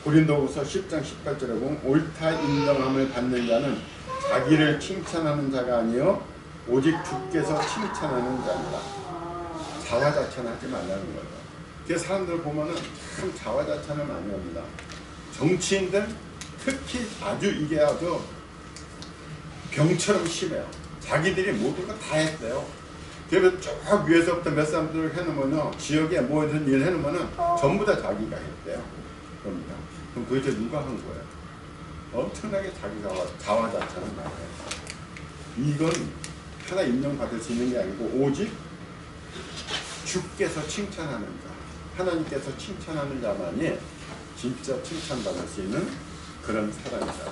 고린도후서 10장 18절에 보면 옳다 인정함을 받는 자는 자기를 칭찬하는 자가 아니요 오직 주께서 칭찬하는 자입니다. 자화자찬하지 말라는 거예요. 그래서 사람들 보면은 참 자화자찬을 많이 합니다. 정치인들 특히 이게 아주 병처럼 심해요. 자기들이 모든 거 다 했대요. 그래서 쭉 위에서부터 몇 사람들을 해놓으면요, 지역에 뭐든 일 해놓으면은 전부 다 자기가 했대요. 그럽니다. 그럼 도대체 누가 한 거예요? 엄청나게 자기가 자화자찬을 많이 해요. 이건 하나 인정받을 수 있는 게 아니고 오직 주께서 칭찬하는 자, 하나님께서 칭찬하는 자만이 진짜 칭찬받을 수 있는 그런 사람이다.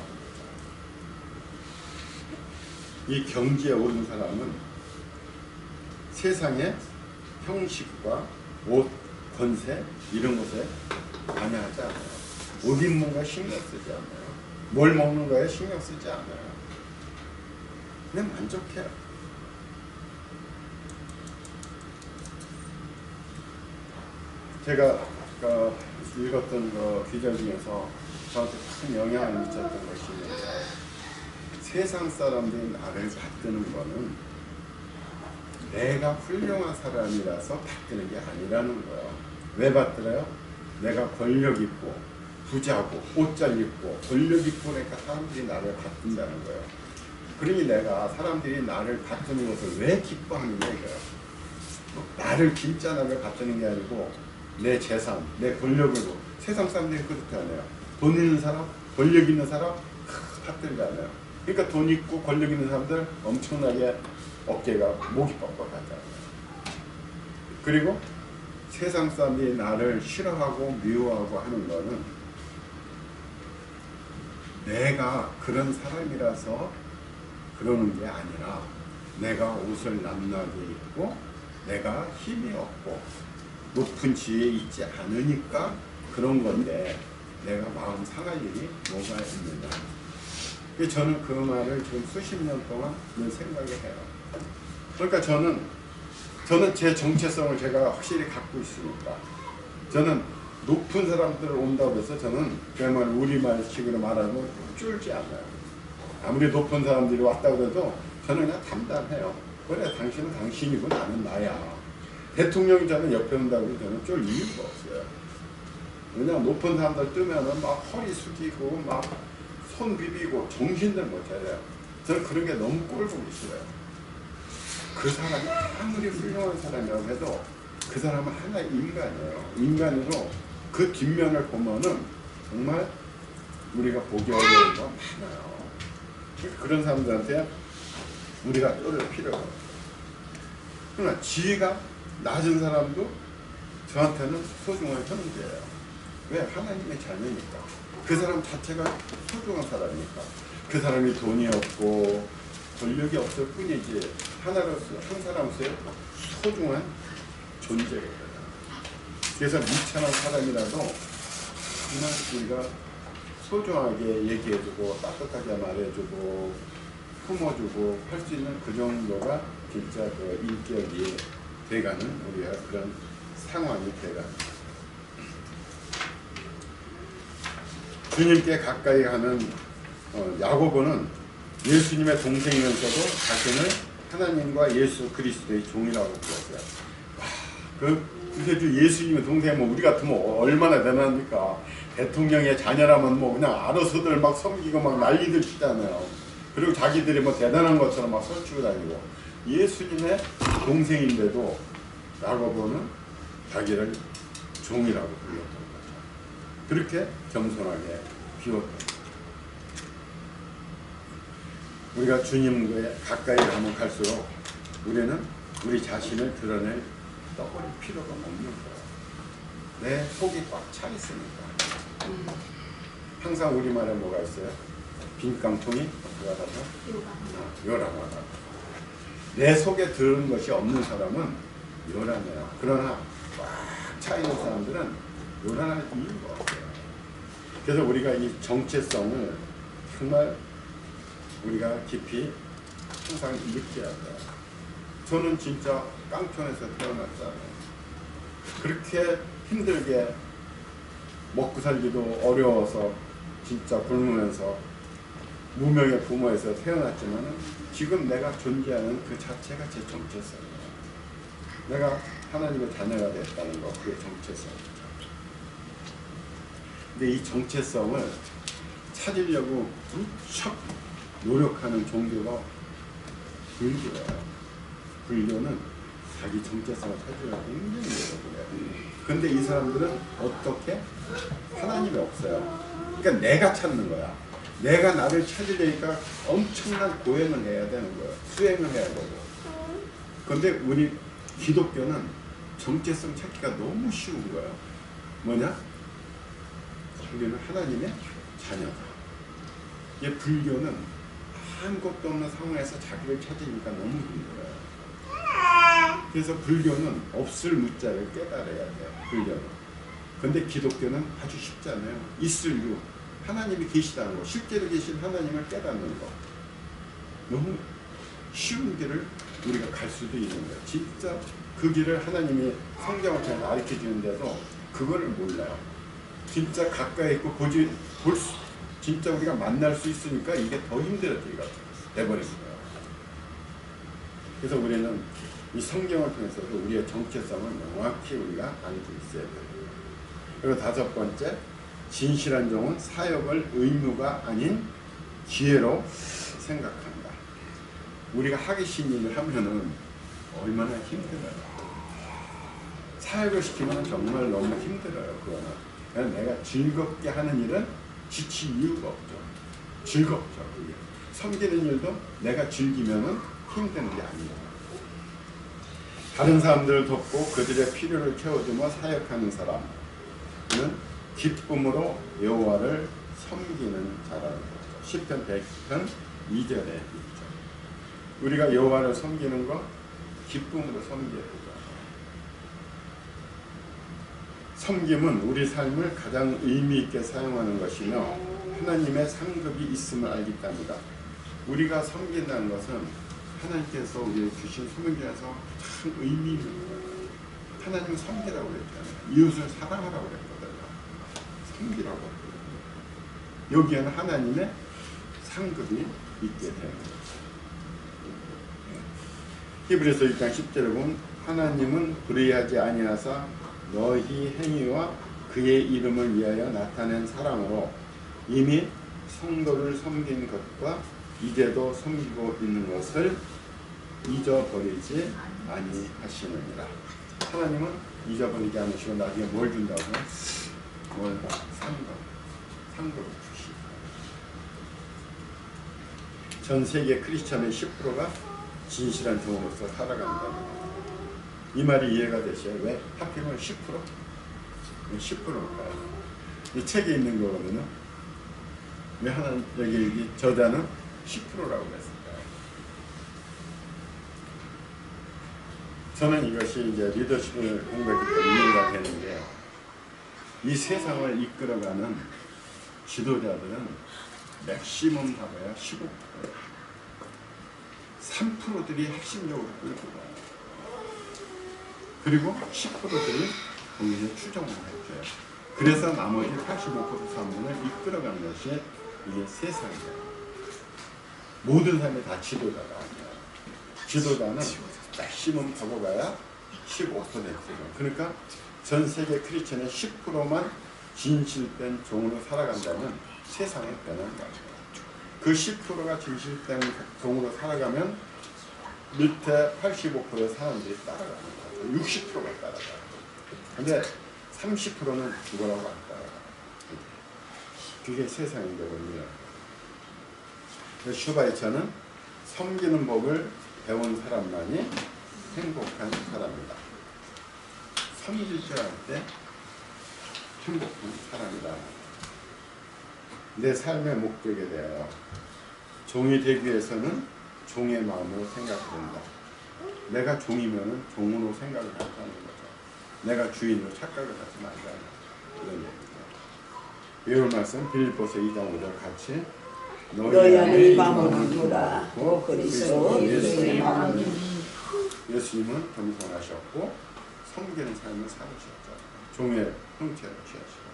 이 경지에 오른 사람은 세상의 형식과 옷, 권세 이런 것에 관여하지 않아요. 옷 입는 거에 신경 쓰지 않아요. 뭘 먹는 거에 신경 쓰지 않아요. 그냥 만족해요. 제가 읽었던 기절 중에서 저한테 큰 영향을 미쳤던 것이 세상 사람들이 나를 받드는 거는 내가 훌륭한 사람이라서 받드는 게 아니라는 거예요. 왜 받들어요? 내가 권력 있고 부자고 옷 잘 입고 권력 있고 그러니까 사람들이 나를 받든다는 거예요. 그러니 내가 사람들이 나를 받드는 것을 왜 기뻐하느냐 이거예요. 나를 진짜 나를 받드는 게 아니고 내 재산, 내 권력으로. 세상 사람들이 그렇게 하네요. 돈 있는 사람, 권력 있는 사람 받들지 않아요. 그러니까 돈 있고 권력 있는 사람들 엄청나게 어깨가 목이 뻑뻑하잖아요. 그리고 세상 사람들이 나를 싫어하고 미워하고 하는 거는 내가 그런 사람이라서 그러는 게 아니라 내가 옷을 남나게 입고 내가 힘이 없고 높은 지위에 있지 않으니까 그런 건데 내가 마음 상할 일이 뭐가 있느냐. 저는 그 말을 지금 수십 년 동안 늘 생각을 해요. 그러니까 저는 제 정체성을 제가 확실히 갖고 있으니까 저는 높은 사람들 온다고 해서 저는 그야말로 우리말식으로 말하면 쫄지 않아요. 아무리 높은 사람들이 왔다고 해도 저는 그냥 담담해요. 그래 당신은 당신이고 나는 나야. 대통령이 저는 옆에 온다고 해도 저는 쫄 이유가 없어요. 왜냐면 높은 사람들 뜨면은 막 허리 숙이고 막 손 비비고 정신들 못 차려요. 저는 그런 게 너무 꼴 보기 싫어요. 그 사람이 아무리 훌륭한 사람이라고 해도 그 사람은 하나의 인간이에요. 인간으로 그 뒷면을 보면은 정말 우리가 보기 어려운 거 많아요. 그런 사람들한테 우리가 쫄을 필요가 없어요. 그러나 지위가 낮은 사람도 저한테는 소중한 형제예요. 왜? 하나님의 자녀니까. 그 사람 자체가 소중한 사람이니까. 그 사람이 돈이 없고 권력이 없을 뿐이지 한 사람으로서의 소중한 존재거든요. 그래서 미천한 사람이라도 정말 우리가 소중하게 얘기해주고 따뜻하게 말해주고 품어주고 할 수 있는 그 정도가 진짜 그 인격이 돼가는 우리가 그런 상황이 돼가는. 주님께 가까이 가는 야고보는 예수님의 동생이면서도 자신을 하나님과 예수 그리스도의 종이라고 불렀어요. 그 구세주 예수님의 동생이면 우리 같으면 얼마나 대단합니까? 대통령의 자녀라면 뭐 그냥 알아서들 막 섬기고 막 난리들 치잖아요. 그리고 자기들이 뭐 대단한 것처럼 막 설치고 다니고. 예수님의 동생인데도 야고보는 자기를 종이라고 불렀던 거죠. 그렇게 겸손하게 비웠던 거죠. 우리가 주님께 가까이 가면 갈수록 우리는 우리 자신을 드러낼 떠버릴 필요가 없는 거예요. 내 속이 꽉 차 있으니까. 항상 우리말에 뭐가 있어요? 빈 깡통이 들어가서 요란하다. 내 속에 들은 것이 없는 사람은 요란해요. 그러나 꽉 차 있는 사람들은 요란할 이유가 없어요. 그래서 우리가 이 정체성을 정말 우리가 깊이 항상 느껴야 돼요. 저는 진짜 깡촌에서 태어났잖아요. 그렇게 힘들게 먹고 살기도 어려워서 진짜 굶으면서 무명의 부모에서 태어났지만 지금 내가 존재하는 그 자체가 제 정체성이에요. 내가 하나님의 자녀가 됐다는 거, 그게 정체성이죠. 근데 이 정체성을 찾으려고 무척 노력하는 종교가 불교예요. 불교는 자기 정체성을 찾으려고 굉장히 노력을 해요. 근데 이 사람들은 어떻게? 하나님이 없어요. 그러니까 내가 찾는 거야. 내가 나를 찾으려니까 엄청난 고행을 해야 되는 거예요. 수행을 해야 되고. 근데 우리 기독교는 정체성 찾기가 너무 쉬운 거예요. 뭐냐? 우리는 하나님의 자녀다. 이 불교는 아무것도 없는 상황에서 자기를 찾으니까 너무 힘들어요. 그래서 불교는 없을 무자를 깨달아야 돼요. 불교는. 근데 기독교는 아주 쉽잖아요. 있을 유. 하나님이 계시다는 거. 실제로 계신 하나님을 깨닫는 거. 너무 쉬운 길을 우리가 갈 수도 있는 거예요. 진짜 그 길을 하나님이 성경을 통해 가르쳐 주는데도 그거를 몰라요. 진짜 가까이 있고 진짜 우리가 만날 수 있으니까 이게 더 힘들어지가 돼버린 거예요. 그래서 우리는 이 성경을 통해서도 우리의 정체성을 명확히 우리가 알고 있어야 돼요. 그리고 다섯 번째, 진실한 종은 사역을 의무가 아닌 기회로 생각한다. 우리가 하기 싫은 일을 하면은 얼마나 힘들어요. 사역을 시키면 정말 너무 힘들어요. 그거는. 내가 즐겁게 하는 일은 지칠 이유가 없죠. 즐겁죠. 그게. 섬기는 일도 내가 즐기면은 힘든 게 아니에요. 다른 사람들을 돕고 그들의 필요를 채워주며 사역하는 사람은 기쁨으로 여호와를 섬기는 자라는 거죠. 시편 100편 2절에 있죠. 우리가 여호와를 섬기는 거 기쁨으로 섬겨야 되죠. 섬김은 우리 삶을 가장 의미 있게 사용하는 것이며 하나님의 상급이 있음을 알기 때문이다. 우리가 섬긴다는 것은 하나님께서 우리에게 주신 소명 중에서 참 의미 있는 거예요. 하나님은 섬기라고 그랬잖아요. 이웃을 사랑하라고 그랬거든요. 섬기라고 그랬거든요. 여기에는 하나님의 상급이 있게 되는 거죠. 히브리서 1장 10절에 보면 하나님은 불의하지 아니하사 너희 행위와 그의 이름을 위하여 나타낸 사랑으로 이미 성도를 섬긴 것과 이제도 섬기고 있는 것을 잊어버리지 아니하시느니라. 하나님은 잊어버리지 않으시고 나중에 뭘 준다고? 뭘? 상급을 주시고. 전 세계 크리스찬의 10%가 진실한 종으로서 살아간다는 이 말이 이해가 되셔요. 왜? 하필이면 10%? 10%일까요? 이 책에 있는 거거든요. 왜 하나님 여기 저자는 10%라고 했을까요? 저는 이것이 이제 리더십을 공부했기 때문에 이해가 되는데, 이 세상을 이끌어가는 지도자들은 맥시멈 봐봐야 15%예요. 3%들이 핵심적으로 끌고 가요. 그리고 10%들이 거기서 추종을 해줘요. 그래서 나머지 85% 3분을 이끌어가는 것이 이게 세상이에요. 모든 사람이 다 지도자가 아니에요. 지도자는 맥시멈 가고 가야 15%예요. 그러니까 전 세계 크리스천의 10%만 진실된 종으로 살아간다면 세상에 변화가 없어요. 그 10%가 진실된 종으로 살아가면 밑에 85%의 사람들이 따라가는 거죠. 60%가 따라가요. 근데 30%는 죽어라고 안 따라가요. 그게 세상인 거거든요. 슈바이처는 섬기는 법을 배운 사람만이 행복한 사람이다. 섬길 줄 알 때 행복한 사람이다. 내 삶의 목적에 대하여 종이 되기 위해서는 종의 마음으로 생각된다. 내가 종이면 종으로 생각을 한다는 거죠. 내가 주인으로 착각을 하지 말자는 그런 얘기죠. 이런 말씀 빌립보서 2장 5절 같이 너희 안에 마음을 두라. 그리스도 예수의 마음을 예수님은 겸손하셨고 섬기는 삶을 살으셨죠. 종의 형체를 취하시고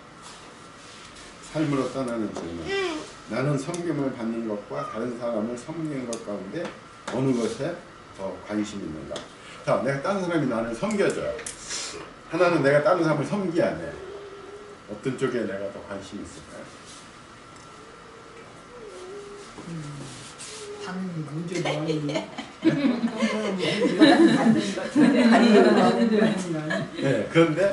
삶으로 떠나는 질문. 나는 섬김을 받는 것과 다른 사람을 섬기는 것 가운데 어느 것에 더 관심이 있는가? 자, 내가 다른 사람이 나를 섬겨줘요. 하나는 내가 다른 사람을 섬기야 돼. 어떤 쪽에 내가 더 관심이 있을까요? 방 문제도 아니고 네, 그런데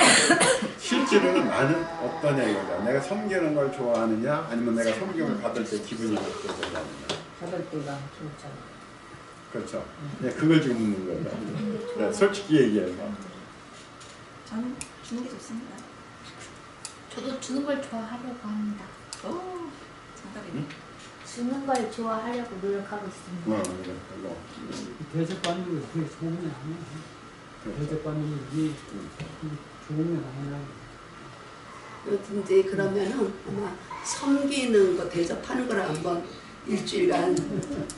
실제로는 나는 어떤 얘기냐? 내가 섬기는 걸 좋아하느냐, 아니면 내가 섬김을 받을 때 기분이 어떠느냐? 받을 때가 좋잖아. 그렇죠. 네, 그걸 지금 묻는 거예요. 네, 솔직히 얘기해서. 저는 주는 게 좋습니다. 저도 주는 걸 좋아하려고 합니다. 오, 정답이네. 주는 걸 좋아하려고 노력하고 있습니다. 그래. 대접받는 게 그게 좋은 게 아니야. 대접받는 게 좋은 게 아니야. 이제 그러면은 아마 섬기는 거 대접하는 거를 한번 일주일간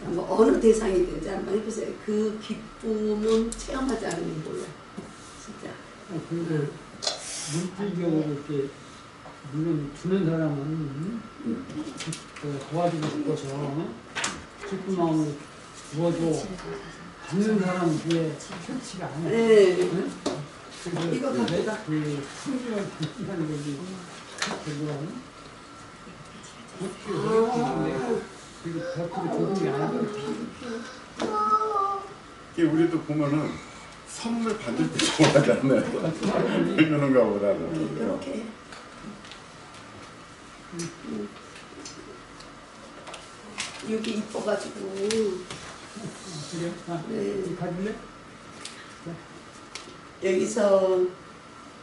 한번 어느 대상이 된지 한번 해보세요. 그 기쁨은 체험하지 않으면 몰라. 진짜. 근데 물질적으로 이렇게 물론 주는 사람은 도와주고 싶어서 기쁜 마음으로 주어도 받는 사람 뒤에 편치가 않아. 네. 그래서 이거 갖고 그 풍경을 느끼는 거지. 그리고 벽으로 좋은 게 아니고 이게 우리도 보면은 선물 받을 때 좋아하잖아요. 주는 거보다는. 이렇게. 여기 이뻐가지고. 그래? 아, 네. 가질래? 여기서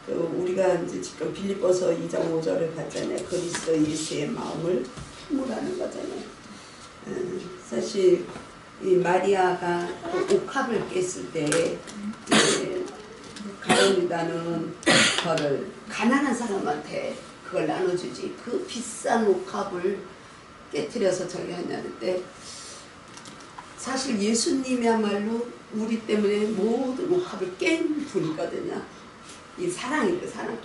그 우리가 이제 지금 빌립보서 2장 5절을 봤잖아요. 그리스도 예수의 마음을 품으라는 거잖아요. 사실 이 마리아가 그 옥합을 깼을 때 가론유다는 그거를 가난한 사람한테 그걸 나눠주지. 그 비싼 옥합을 깨트려서 저기 하냐는데 사실 예수님이야말로 우리 때문에 모든 옥합을 깬 분이거든요. 이 사랑이에요, 사랑.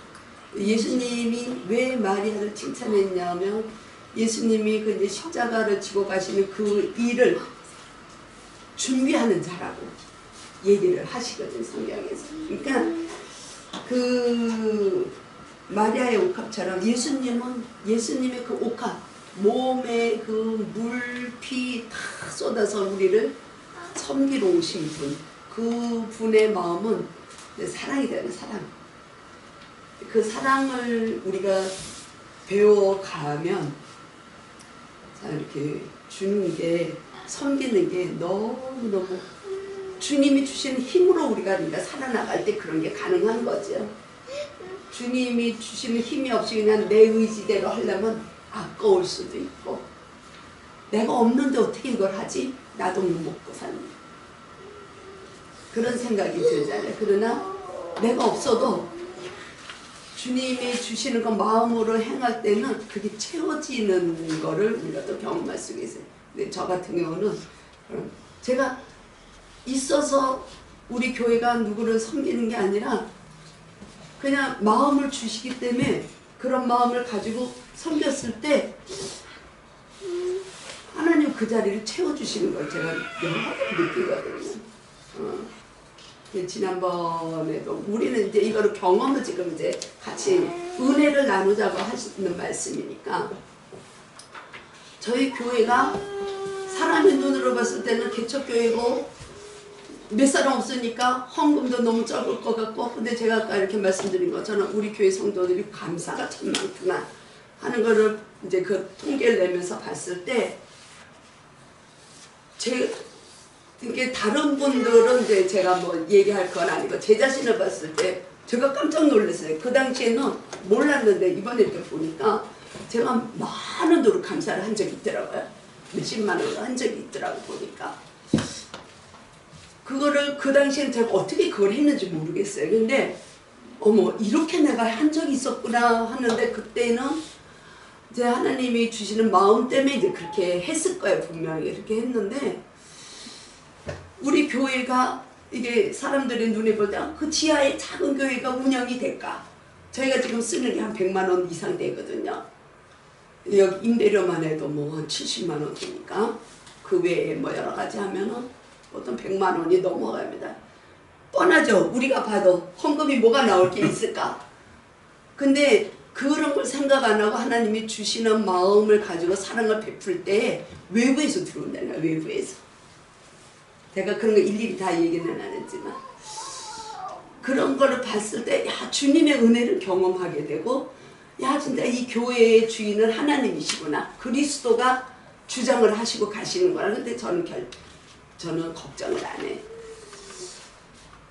예수님이 왜 마리아를 칭찬했냐면 예수님이 그 이제 십자가를 지고 가시는 그 일을 준비하는 자라고 얘기를 하시거든요, 성경에서. 그러니까 그 마리아의 옥합처럼 예수님의 그 옥합, 몸에 그 물, 피 다 쏟아서 우리를 섬기러 오신 분, 그 분의 마음은 사랑이 되는 사랑. 그 사랑을 우리가 배워가면 이렇게 주는 게, 섬기는 게 너무너무 주님이 주시는 힘으로 우리가 살아나갈 때 그런 게 가능한 거죠. 주님이 주시는 힘이 없이 그냥 내 의지대로 하려면 아까울 수도 있고, 내가 없는데 어떻게 이걸 하지? 나도 못 먹고 사는 그런 생각이 들잖아요. 그러나 내가 없어도 주님이 주시는 거 마음으로 행할 때는 그게 채워지는 거를 우리가 또 경험할 수가 있어요. 근데 저 같은 경우는 제가 있어서 우리 교회가 누구를 섬기는 게 아니라 그냥 마음을 주시기 때문에 그런 마음을 가지고 섬겼을 때 하나님 그 자리를 채워주시는 걸 제가 여러 번 느끼거든요. 지난번에도 우리는 이제 이거를 경험을 지금 이제 같이 은혜를 나누자고 하시는 말씀이니까 저희 교회가 사람의 눈으로 봤을 때는 개척교회고 몇 사람 없으니까 헌금도 너무 적을 것 같고, 근데 제가 아까 이렇게 말씀드린 것처럼 우리 교회 성도들이 감사가 참 많구나 하는 거를 이제 그 통계를 내면서 봤을 때 이게 다른 분들은 이제 제가 뭐 얘기할 건 아니고 제 자신을 봤을 때 제가 깜짝 놀랐어요. 그 당시에는 몰랐는데 이번에 이렇게 보니까 제가 많은 돈으로 감사를 한 적이 있더라고요. 몇십만 원을 한 적이 있더라고 보니까. 그거를 그 당시엔 제가 어떻게 그걸 했는지 모르겠어요. 근데 어머 이렇게 내가 한 적이 있었구나 하는데 그때는 이제 하나님이 주시는 마음 때문에 이제 그렇게 했을 거예요. 분명히 이렇게 했는데 우리 교회가 이게 사람들의 눈에 볼 때 그 지하에 작은 교회가 운영이 될까? 저희가 지금 쓰는 게 한 100만 원 이상 되거든요. 여기 임대료만 해도 뭐 한 70만 원 되니까 그 외에 뭐 여러 가지 하면은 보통 100만 원이 넘어갑니다. 뻔하죠. 우리가 봐도 헌금이 뭐가 나올 게 있을까? 근데 그런 걸 생각 안 하고 하나님이 주시는 마음을 가지고 사랑을 베풀 때 외부에서 들어온다는 거야. 외부에서. 내가 그런 거 일일이 다 얘기는 안 했지만 그런 거를 봤을 때 야 주님의 은혜를 경험하게 되고 야 진짜 이 교회의 주인은 하나님이시구나. 그리스도가 주장을 하시고 가시는 거라. 근데 저는 걱정을 안 해.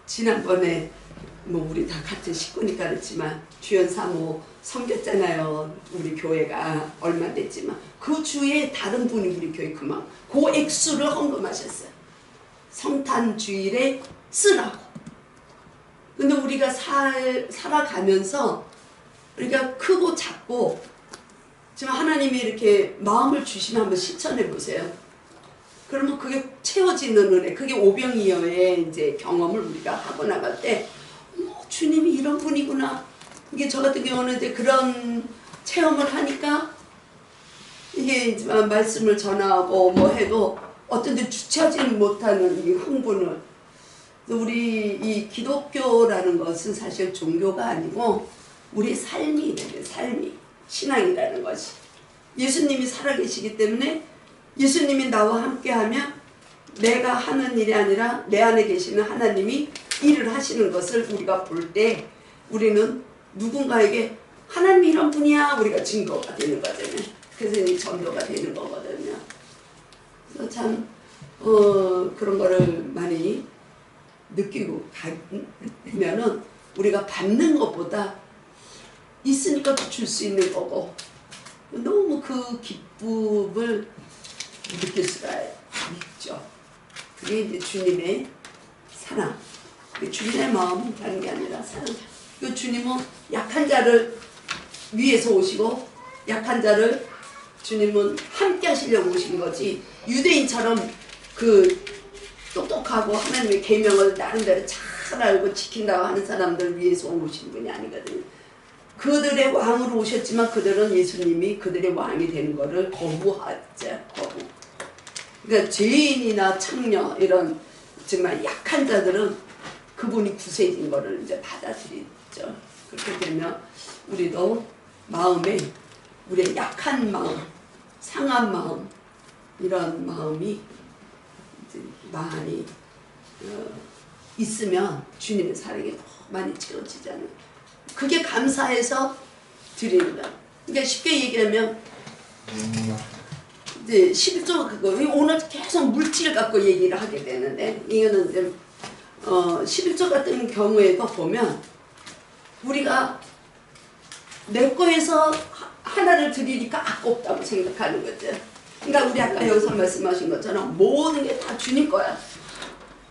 지난번에 뭐 우리 다 같은 식구니까 그렇지만 주연 사모 섬겼잖아요. 우리 교회가 얼마 됐지만 그 주에 다른 분이 우리 교회 그만 그 액수를 헌금하셨어요. 성탄 주일에 쓰라고. 근데 우리가 살아가면서 우리가 크고 작고 지금 하나님이 이렇게 마음을 주시면 한번 실천해 보세요. 그러면 그게 채워지는 은혜, 그게 오병이어의 이제 경험을 우리가 하고 나갈 때, 주님이 이런 분이구나. 이게 저 같은 경우는 이제 그런 체험을 하니까 이게 이제 말씀을 전하고 뭐 해도 어떤 데 주체하지 못하는 이 흥분을. 우리 이 기독교라는 것은 사실 종교가 아니고 우리 삶이 되는 삶이 신앙이라는 것이. 예수님이 살아계시기 때문에 예수님이 나와 함께하면 내가 하는 일이 아니라 내 안에 계시는 하나님이 일을 하시는 것을 우리가 볼 때 우리는 누군가에게 하나님이 이런 분이야 우리가 증거가 되는 거잖아요. 그래서 이 전도가 되는 거거든요. 그래서 참 그런 거를 많이 느끼고 가면은 우리가 받는 것보다 있으니까 줄 수 있는 거고 너무 그 기쁨을 느낄 수가 있죠. 그게 이제 주님의 사랑, 주님의 마음이 다른 게 아니라 사랑. 그 주님은 약한 자를 위해서 오시고 약한 자를 주님은 함께 하시려고 오신 거지 유대인처럼 그 똑똑하고 하나님의 계명을 나름대로 잘 알고 지킨다고 하는 사람들 위해서 오신 분이 아니거든요. 그들의 왕으로 오셨지만 그들은 예수님이 그들의 왕이 되는 것을 거부하죠. 거부. 그러니까 죄인이나 창녀 이런 정말 약한 자들은 그분이 구세진 것을 이제 받아들이죠. 그렇게 되면 우리도 마음에 우리의 약한 마음, 상한 마음 이런 마음이 이제 많이 있으면 주님의 사랑이 더 많이 채워지잖아요. 그게 감사해서 드리는 거야. 그러니까 쉽게 얘기하면 이제 11조 그거 오늘 계속 물질 갖고 얘기를 하게 되는데 이거는 이제 11조 같은 경우에도 보면 우리가 내 거에서 하나를 드리니까 아깝다고 생각하는 거죠. 그러니까 우리 아까 여기서 말씀하신 것처럼 모든 게 다 주님 거야.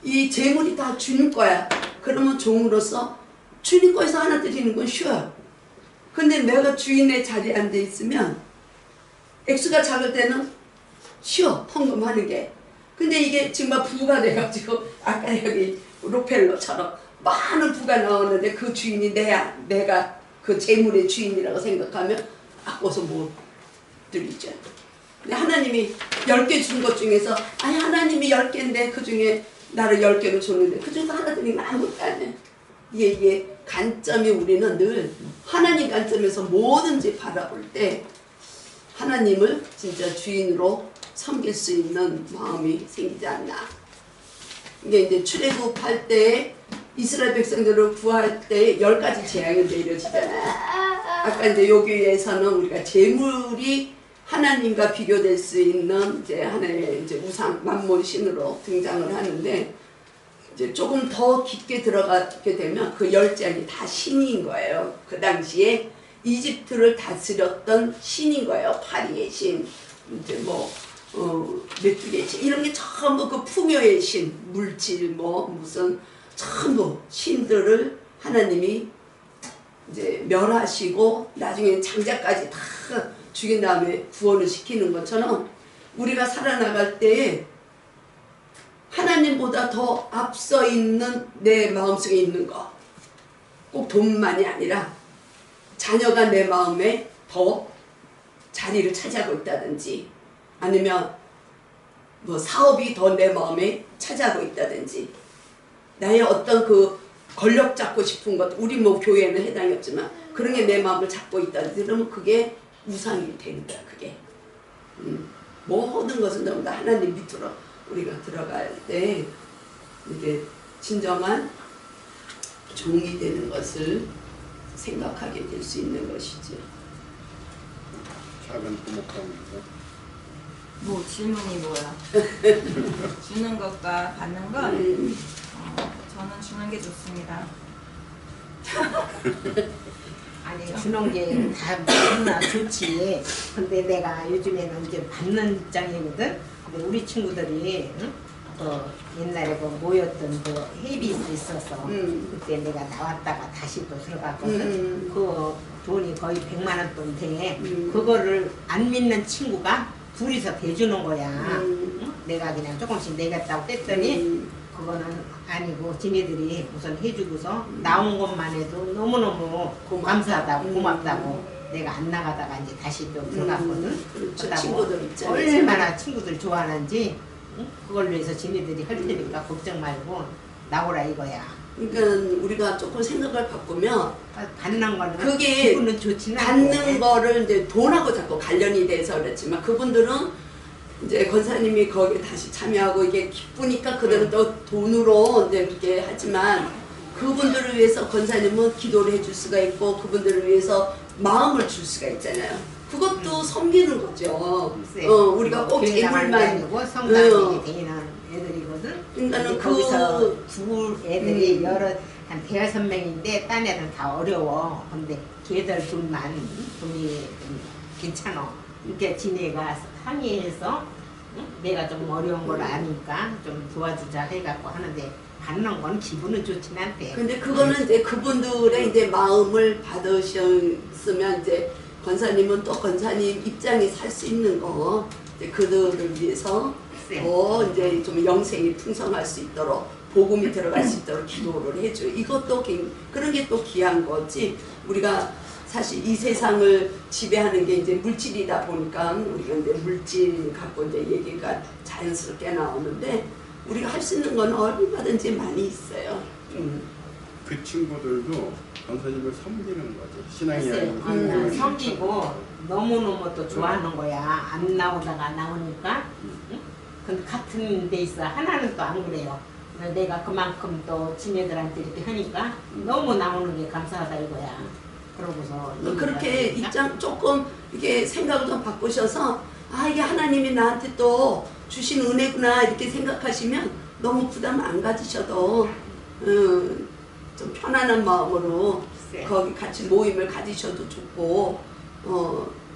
이 재물이 다 주님 거야. 그러면 종으로서 주님 거에서 하나 드리는 건 쉬워요. 근데 내가 주인의 자리에 앉아 있으면 액수가 작을 때는 쉬워. 헌금하는 게. 근데 이게 정말 부가 돼가지고 아까 여기 로펠러처럼 많은 부가 나오는데 그 주인이 내가 그 재물의 주인이라고 생각하면 아까워서 못 드리죠. 근데 하나님이 10개 준 것 중에서 아니 하나님이 10개인데 그 중에 나를 10개를 줬는데 그 중에서 하나 드리면 아무것도 안 해. 이게 관점이 우리는 늘 하나님 관점에서 뭐든지 바라볼 때 하나님을 진짜 주인으로 섬길 수 있는 마음이 생기지 않나. 이게 이제 출애굽할 때 이스라엘 백성들을 구할 때 10가지 재앙이 내려지잖아요. 아까 이제 여기에서는 우리가 재물이 하나님과 비교될 수 있는 이제 하나의 이제 우상 만몬 신으로 등장을 하는데 이제 조금 더 깊게 들어가게 되면 그 10재앙이 다 신인 거예요. 그 당시에 이집트를 다스렸던 신인 거예요. 파리의 신, 이제 뭐 메뚜기의 신 이런 게 전부 그 풍요의 신, 물질 뭐 무슨 전부 신들을 하나님이 이제 멸하시고 나중에 장자까지 다 죽인 다음에 구원을 시키는 것처럼 우리가 살아나갈 때에 하나님보다 더 앞서 있는 내 마음속에 있는 거, 꼭 돈만이 아니라 자녀가 내 마음에 더 자리를 차지하고 있다든지 아니면 뭐 사업이 더 내 마음에 차지하고 있다든지 나의 어떤 그 권력 잡고 싶은 것 우리 뭐 교회는 해당이 없지만 그런 게 내 마음을 잡고 있다든지 그러면 그게 우상이 되는 거야 그게. 모든 것은 전부 다 하나님 밑으로 우리가 들어갈 때 이게 진정한 종이 되는 것을 생각하게 될 수 있는 것이죠. 작은 부목감에서 뭐 질문이 뭐야? 주는 것과 받는 것? 저는 주는 게 좋습니다. 아니 주는 게 다 너무나 좋지. 근데 내가 요즘에는 이제 받는 입장이거든. 근데 우리 친구들이 응? 옛날에 그 모였던 그 헤비스 있었어. 그때 내가 나왔다가 다시 또 들어갔거든. 그 돈이 거의 100만 원 돈 돼. 그거를 안 믿는 친구가 둘이서 대주는 거야. 응? 내가 그냥 조금씩 내겠다고 뗐더니 그거는 아니고 지네들이 우선 해주고서 나온 것만 해도 너무너무 감사하다고 고맙다고 내가 안 나가다가 이제 다시 또 들어갔거든. 그렇죠. 친구들 입장에서 얼마나 친구들 좋아하는지 응? 그걸 위해서 지네들이 할 테니까 걱정 말고 나오라 이거야. 그러니까 우리가 조금 생각을 바꾸면 받는 거는 그게 기분은 좋지는 받는 않고. 거를 이제 돈하고 자꾸 관련이 돼서 그렇지만 그분들은 이제 권사님이 거기에 다시 참여하고 이게 기쁘니까 그들은 또 돈으로 이제 그렇게 하지만 그분들을 위해서 권사님은 기도를 해줄 수가 있고 그분들을 위해서 마음을 줄 수가 있잖아요. 그것도 섬기는 거죠. 우리가 꼭 재물만 아니고 성당에 되는 애들이거든. 그러니까는 거기서 두 애들이 여러 한 대여섯 명인데 딴 애들은 다 어려워. 근데 걔들 둘만 돈이 좀 괜찮아. 이렇게 지네가 상의해서 응? 내가 좀 어려운 걸 아니까 좀 도와주자 해갖고 하는데 받는 건 기분은 좋진 않대. 근데 그거는 이제 그분들의 이제 마음을 받으셨으면 이제 권사님은 또 권사님 입장에 살 수 있는 거 이제 그들을 위해서 더 이제 좀 영생이 풍성할 수 있도록 복음이 들어갈 수 있도록 기도를 해줘. 이것도 그런 게 또 귀한 거지. 우리가 사실 이 세상을 지배하는 게 이제 물질이다 보니까 우리가 이제 물질 갖고 이제 얘기가 자연스럽게 나오는데 우리가 할 수 있는 건 얼마든지 많이 있어요. 그 친구들도 권사님을 섬기는 거지. 신앙이 아니고 섬기고 너무너무 또 좋아하는 거야. 안 나오다가 나오니까. 응? 근데 같은 데 있어. 하나는 또 안 그래요. 내가 그만큼 또 지네들한테 이렇게 하니까 너무 나오는 게 감사하다 이거야. 그러고서 그렇게 입장 조금 이게 생각을 좀 바꾸셔서 아 이게 하나님이 나한테 또 주신 은혜구나 이렇게 생각하시면 너무 부담 안 가지셔도 좀 편안한 마음으로 거기 같이 모임을 가지셔도 좋고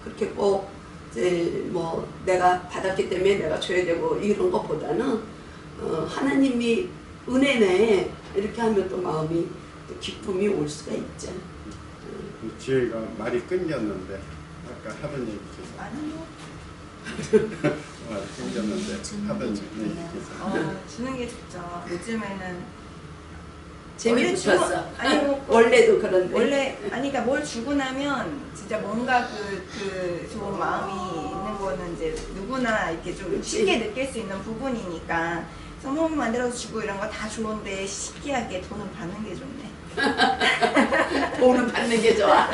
그렇게 꼭 이제 뭐 내가 받았기 때문에 내가 줘야 되고 이런 것보다는 하나님이 은혜네 이렇게 하면 또 마음이 또 기쁨이 올 수가 있죠. 지혜가 말이 끊겼는데 아까 하던 얘기께서 아니요. 말이 끊겼는데 하던 얘기께서 주는 게 좋죠. 요즘에는 재미붙었어. 아니 뭐 원래도 그런데 원래 아니 그러니까 뭘 주고 나면 진짜 뭔가 그 좋은 마음이 있는 거는 이제 누구나 이렇게 좀 그치. 쉽게 느낄 수 있는 부분이니까 성품 만들어서 주고 이런 거 다 좋은데 신기하게 돈을 받는 게 좋네. 돈을 받는 게 좋아.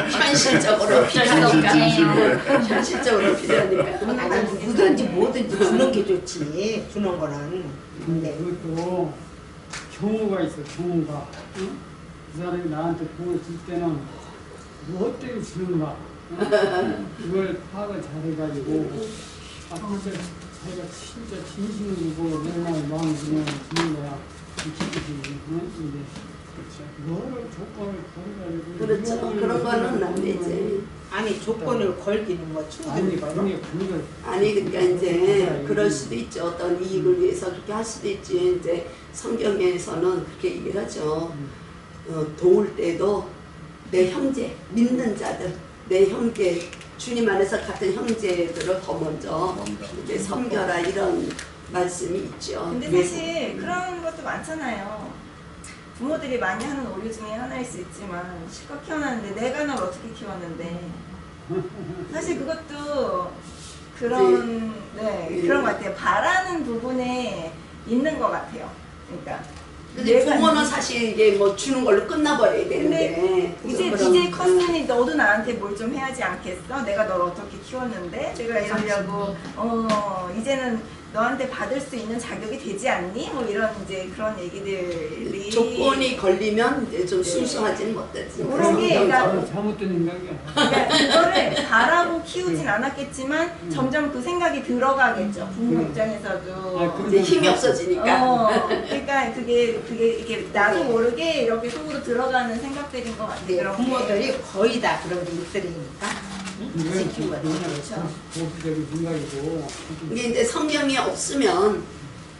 현실적으로 필요하니까. 현실적으로 필요하니까. 아니 누구든지 뭐든지 주는 게 좋지. 주는 거는. 근데 그것도 경우가 있어, 경우가. 응? 그 사람이 나한테 돈을 줄 때는 무엇 때문에 주는가. 응? 그걸 파악을 잘해가지고 진짜 자기가 진짜 진심으로 맨날 마음 그냥 주는 거야. 이렇게 응? 뭐를 조건을 걸어가지고 그렇죠. 그런 거는 안 되지. 아니 조건을 걸기는 뭐 충분히 걸어. 아니 그러니까 이제 그럴 수도 있죠. 어떤 이익을 위해서 그렇게 할 수도 있지. 이제 성경에서는 그렇게 얘기를 하죠. 도울 때도 내 형제, 믿는 자들, 내 형제, 주님 안에서 같은 형제들을 더 먼저 이렇게 섬겨라 이런 말씀이 있죠. 근데 사실 그런 것도 많잖아요. 부모들이 많이 하는 오류 중에 하나일 수 있지만 실컷 키워놨는데 내가 널 어떻게 키웠는데 사실 그것도 그런 그런 것 같아요. 바라는 부분에 있는 것 같아요. 그러니까 근데 부모는 사실 이게 뭐 주는 걸로 끝나버려야 되는데 이제 컸으니 너도 나한테 뭘 좀 해야지 않겠어? 내가 널 어떻게 키웠는데 내가 이러려고 이제는 너한테 받을 수 있는 자격이 되지 않니? 뭐 이런 이제 그런 얘기들이 조건이 걸리면 이제 좀 순수하지는 못했지. 그런 게 그러니까 잘못된 생각이야. 그러니까 그거를 바라고 키우진 않았겠지만 점점 그 생각이 들어가겠죠. 부모 입장에서도 이제 힘이 없어지니까. 그러니까 그게 이게 나도 모르게 이렇게 속으로 들어가는 생각들인 것 같아요. 네, 그런 게. 부모들이 거의 다 그런 일들이니까 지킨 거죠. 보수적인 생각이고. 이게 이제 성경이 없으면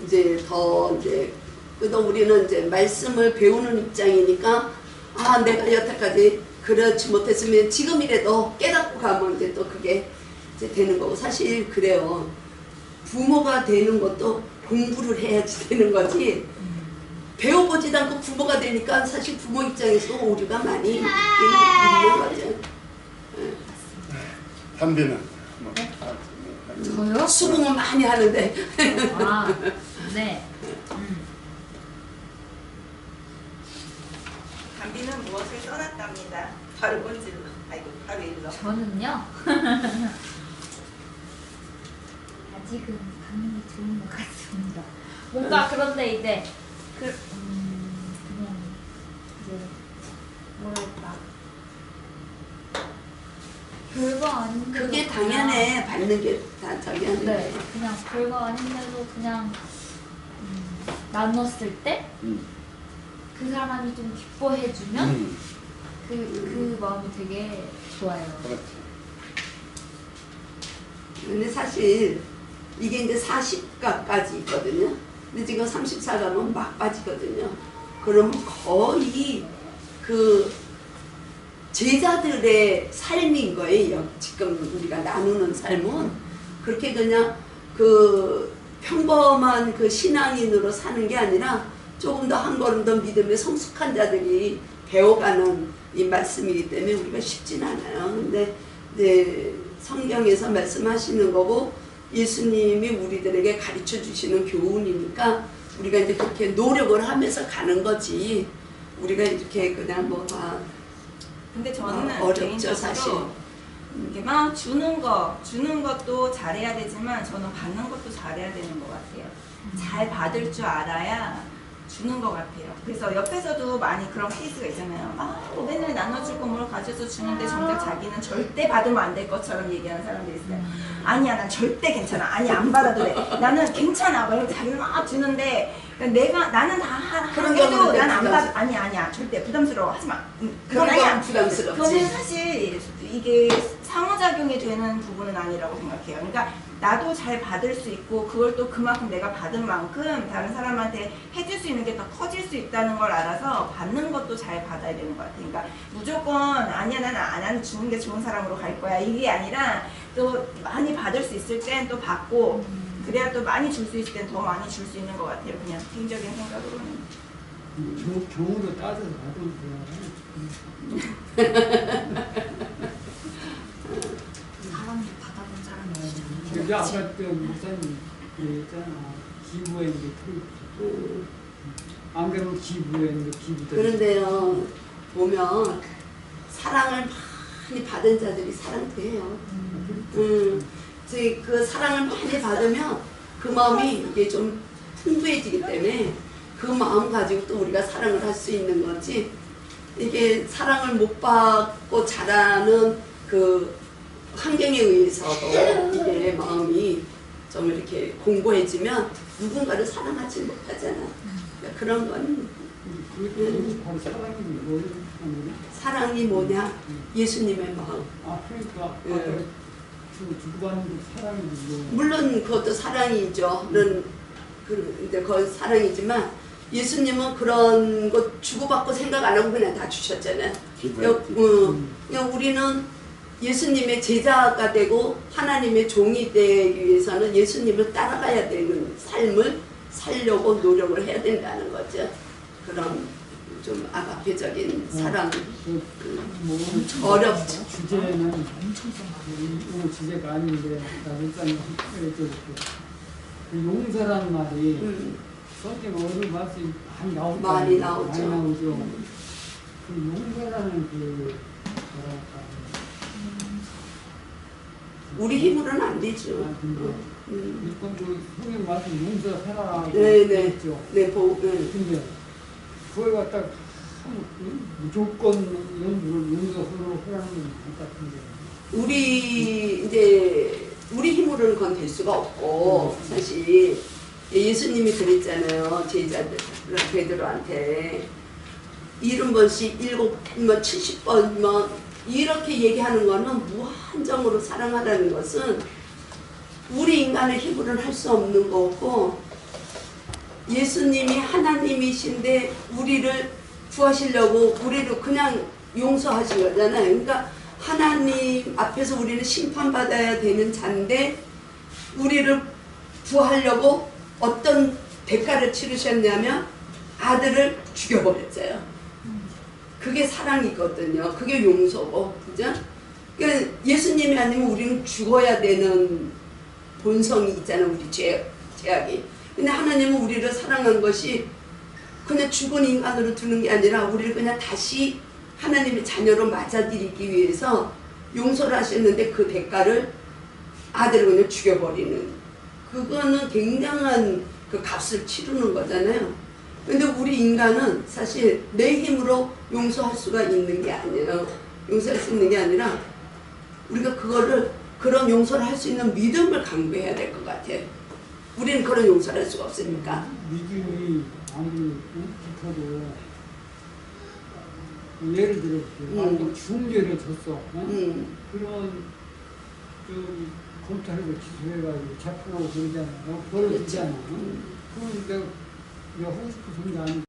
이제 더 이제 그래도 우리는 이제 말씀을 배우는 입장이니까 아 내가 여태까지 그렇지 못했으면 지금이라도 깨닫고 가면 이제 또 그게 이제 되는 거고 사실 그래요. 부모가 되는 것도 공부를 해야지 되는 거지. 배워보지도 않고 부모가 되니까 사실 부모 입장에서 오류가 많이 있는 거죠. 담비는 뭐, 저요? 수긍은 많이 하는데 아, 네. 담비는 무엇을 써놨답니다. 바로 꼰질러. 아이고 바로 일러. 저는요. 아직은 반응이 좋은 것 같습니다. 뭔가 그런데 이제 그냥 이제 뭐랄까 별거 아닌데 그게 당연해. 받는 게 다 당연해. 네, 그냥 별거 아닌데도 그냥 나눴을 때 그 사람이 좀 기뻐해주면 그 마음이 되게 좋아요. 그렇지. 근데 사실 이게 이제 40가까지 있거든요. 근데 지금 34가면 막 빠지거든요. 그러면 거의 그 제자들의 삶인 거예요. 지금 우리가 나누는 삶은 그렇게 그냥 그 평범한 그 신앙인으로 사는 게 아니라 조금 더 한 걸음 더 믿음에 성숙한 자들이 배워가는 이 말씀이기 때문에 우리가 쉽진 않아요. 근데 이제 성경에서 말씀하시는 거고 예수님이 우리들에게 가르쳐 주시는 교훈이니까 우리가 이제 그렇게 노력을 하면서 가는 거지. 우리가 이렇게 그냥 뭐 다 근데 저는 어렵죠, 개인적으로 사실. 이렇게 막 주는 것도 잘해야 되지만 저는 받는 것도 잘해야 되는 것 같아요. 잘 받을 줄 알아야 주는 것 같아요. 그래서 옆에서도 많이 그런 케이스가 있잖아요. 뭐 맨날 나눠주고 뭘 가져서 주는데 정작 자기는 절대 받으면 안 될 것처럼 얘기하는 사람들이 있어요. 아니야, 난 절대 괜찮아. 아니, 안 받아도 돼. 나는 괜찮아. 막 이렇게 자기는 막 주는데 나는 다 그런 해도 경우는 난 안 받아. 아니야. 절대 부담스러워. 하지 마. 그런 아니야. 건 부담스럽지. 그거는 사실 이게 상호작용이 되는 부분은 아니라고 생각해요. 그러니까 나도 잘 받을 수 있고 그걸 또 그만큼 내가 받은 만큼 다른 사람한테 해줄 수 있는 게 더 커질 수 있다는 걸 알아서 받는 것도 잘 받아야 되는 것 같아요. 그러니까 무조건 아니야 나는 주는 게 좋은 사람으로 갈 거야 이게 아니라 또 많이 받을 수 있을 땐 또 받고 그래야 또 많이 줄 수 있을 땐 더 많이 줄 수 있는 것 같아요. 그냥 개인적인 생각으로는. 경우도 따져서 받으면 사람도 받아본 사람이 없잖아요. 여기 아까 그 목사님 얘기했잖아. 기부했는데 안 그러면 기부했는데 기부도 그런데요 보면 사랑을 많이 받은 자들이 사랑돼요. 그 사랑을 많이 받으면 그 마음이 이게 좀 풍부해지기 때문에 그 마음 가지고 또 우리가 사랑을 할 수 있는 거지. 이게 사랑을 못 받고 자라는 그 환경에 의해서도 이게 마음이 좀 이렇게 공고해지면 누군가를 사랑하지 못하잖아. 그러니까 그런 건 바로 사랑이 뭐예요? 사랑이 뭐냐? 예수님의 마음. 아 그러니까 예. 주고받는 게 사랑이 뭐 물론 그것도 사랑이죠. 이제 그건 사랑이지만 예수님은 그런 거 주고받고 생각 안 하고 그냥 다 주셨잖아요. 그냥 우리는 예수님의 제자가 되고 하나님의 종이 되기 위해서는 예수님을 따라가야 되는 삶을 살려고 노력을 해야 된다는 거죠. 그런 좀 아가페적인 사랑 뭐 어렵죠. 주제는 오늘 주제가 아닌데 나 일단 여쭤볼게. 그 용서란 말이 성경 어느 말씀 많이 나오죠. 많이 나오죠. 그 용서라는 그 뭐랄까. 우리 힘으로는 안 되죠. 일단 그 성경 말씀 용서해라 네네. 했죠. 네, 근데 그걸 갖다 무조건 용서하라는 건 같은데. 우리 힘으로는 그건 될 수가 없고 사실 예수님이 그랬잖아요. 제자들 베드로한테 70번씩 70번 이렇게 얘기하는 거는 무한정으로 사랑하라는 것은 우리 인간의 힘으로는 할 수 없는 거고 예수님이 하나님이신데 우리를 구하시려고 우리를 그냥 용서하신 거잖아요. 그러니까 하나님 앞에서 우리는 심판받아야 되는 자인데 우리를 구하려고 어떤 대가를 치르셨냐면 아들을 죽여버렸어요. 그게 사랑이거든요. 그게 용서고, 그죠? 그러니까 예수님이 아니면 우리는 죽어야 되는 본성이 있잖아요. 우리 죄악이. 근데 하나님은 우리를 사랑한 것이 그냥 죽은 인간으로 두는 게 아니라 우리를 그냥 다시 하나님의 자녀로 맞아들이기 위해서 용서를 하셨는데 그 대가를 아들을 그냥 죽여버리는, 그거는 굉장한 그 값을 치르는 거잖아요. 근데 우리 인간은 사실 내 힘으로 용서할 수가 있는 게 아니에요. 용서할 수 있는 게 아니라 우리가 그런 용서를 할 수 있는 믿음을 강구해야 될 것 같아요. 우리는 그런 용서를 할 수가 없으니까. 믿음이 아무리 깊어도 예를 들어 중죄를 졌어. 그런 저기 검찰에서 기소해가지고 잡혀가고 그러잖아. 벌을 주잖아. 그건 내가 하고 싶어서 그런 게 아니고